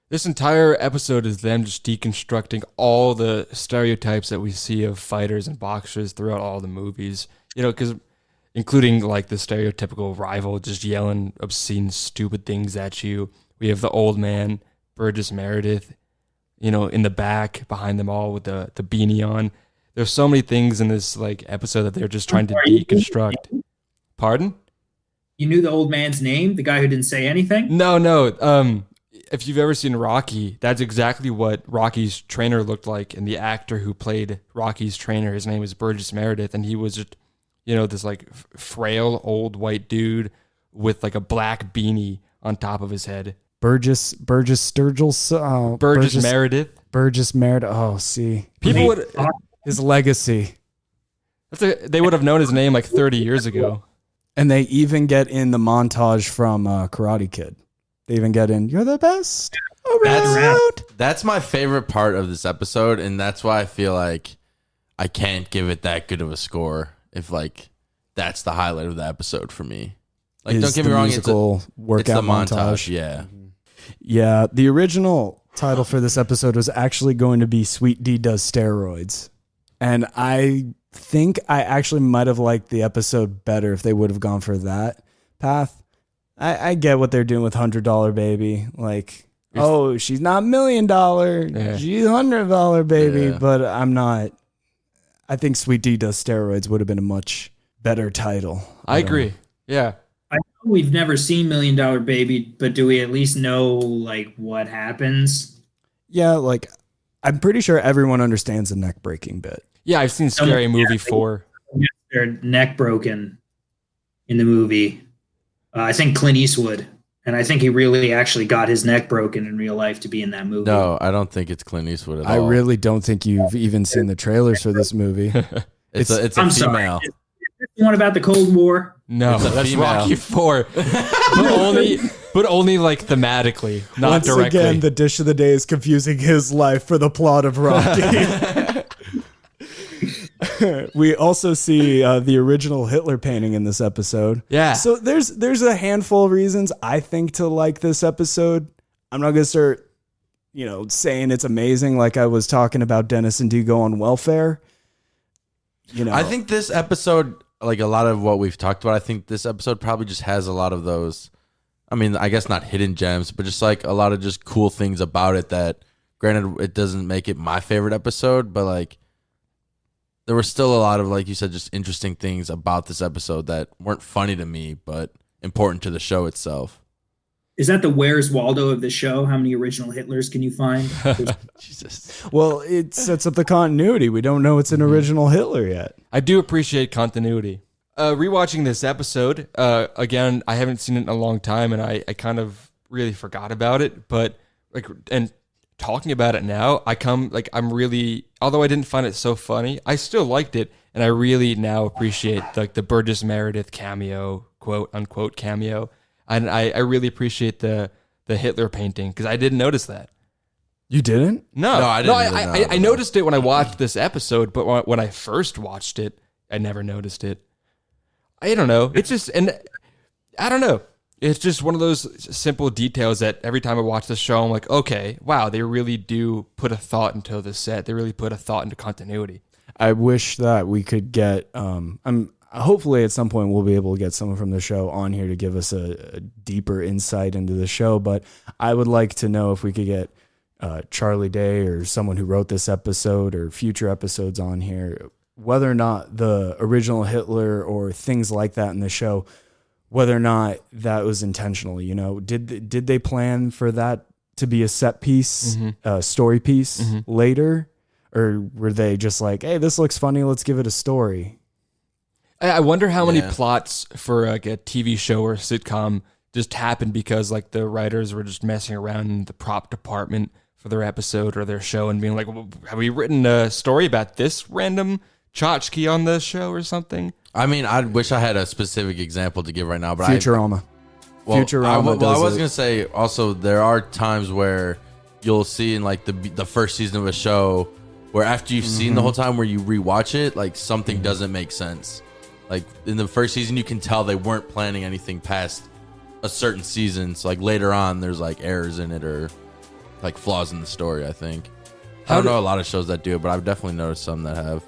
This entire episode is them just deconstructing all the stereotypes that we see of fighters and boxers throughout all the movies. Because including like the stereotypical rival just yelling obscene, stupid things at you. We have the old man, Burgess Meredith, in the back behind them all with the beanie on. There's so many things in this like episode that they're just trying to deconstruct. Pardon? You knew the old man's name, the guy who didn't say anything? No. If you've ever seen Rocky, that's exactly what Rocky's trainer looked like. And the actor who played Rocky's trainer, his name was Burgess Meredith, and he was just, this like frail old white dude with like a black beanie on top of his head. Burgess Sturgill. Burgess Meredith. Burgess Meredith. Oh, see. People would his legacy. They would have known his name like 30 years ago. And they even get in the montage from Karate Kid. They even get in, you're the best around. That's my favorite part of this episode, and that's why I feel like I can't give it that good of a score if like that's the highlight of the episode for me. Like, don't get me wrong, it's the montage. Yeah. Yeah, the original title for this episode was actually going to be Sweet D Does Steroids. And I think I actually might have liked the episode better if they would have gone for that path. I get what they're doing with $100 Baby. Like, she's not $1 million. Yeah. She's $100 Baby. Yeah. But I'm not. I think Sweet D Does Steroids would have been a much better title. I agree. Yeah. I know we've never seen $1 Million Baby, but do we at least know like what happens? Yeah, like I'm pretty sure everyone understands the neck breaking bit. Yeah, I've seen Scary Movie 4. Their neck broken in the movie. I think Clint Eastwood, and I think he really actually got his neck broken in real life to be in that movie. No, I don't think it's Clint Eastwood at all. I really don't think you've even seen the trailers for this movie. it's a I'm female. Sorry. Is this one about the Cold War? No, that's female. Rocky 4. but only like thematically, not Once directly. Again, the dish of the day is confusing his life for the plot of Rocky. We also see the original Hitler painting in this episode. Yeah. So there's a handful of reasons I think to like this episode. I'm not going to start, saying it's amazing like I was talking about Dennis and Diego on welfare. I think this episode, like a lot of what we've talked about, I think this episode probably just has a lot of those, I mean, I guess not hidden gems, but just like a lot of just cool things about it that, granted, it doesn't make it my favorite episode, but like, there were still a lot of, like you said, just interesting things about this episode that weren't funny to me, but important to the show itself. Is that the Where's Waldo of the show? How many original Hitlers can you find? Jesus. Well, it sets up the continuity. We don't know it's an original Hitler yet. I do appreciate continuity. Rewatching this episode, again, I haven't seen it in a long time, and I kind of really forgot about it, but and talking about it now, I'm really, although I didn't find it so funny, I still liked it, and I really now appreciate like the Burgess Meredith cameo, quote unquote cameo, and I really appreciate the Hitler painting because I didn't notice that. You didn't? No, I didn't. I noticed it when I watched this episode, but when I first watched it, I never noticed it. I don't know. It's just, and I don't know. It's just one of those simple details that every time I watch the show, I'm like, okay, wow, they really do put a thought into the set. They really put a thought into continuity. I wish that we could get, hopefully at some point we'll be able to get someone from the show on here to give us a deeper insight into the show. But I would like to know if we could get Charlie Day or someone who wrote this episode or future episodes on here, whether or not the original Hitler or things like that in the show, whether or not that was intentional. Did they plan for that to be a set piece, story piece later? Or were they just like, hey, this looks funny, let's give it a story? I wonder how many plots for like a TV show or a sitcom just happened because like the writers were just messing around in the prop department for their episode or their show and being like, well, have we written a story about this random tchotchke on the show or something? I mean, I wish I had a specific example to give right now, but Futurama. Futurama. I was gonna say also there are times where you'll see in like the first season of a show where after you've seen the whole time where you rewatch it, like something doesn't make sense. Like in the first season, you can tell they weren't planning anything past a certain season. So like later on, there's like errors in it or like flaws in the story. I think. I How don't do- know a lot of shows that do it, but I've definitely noticed some that have.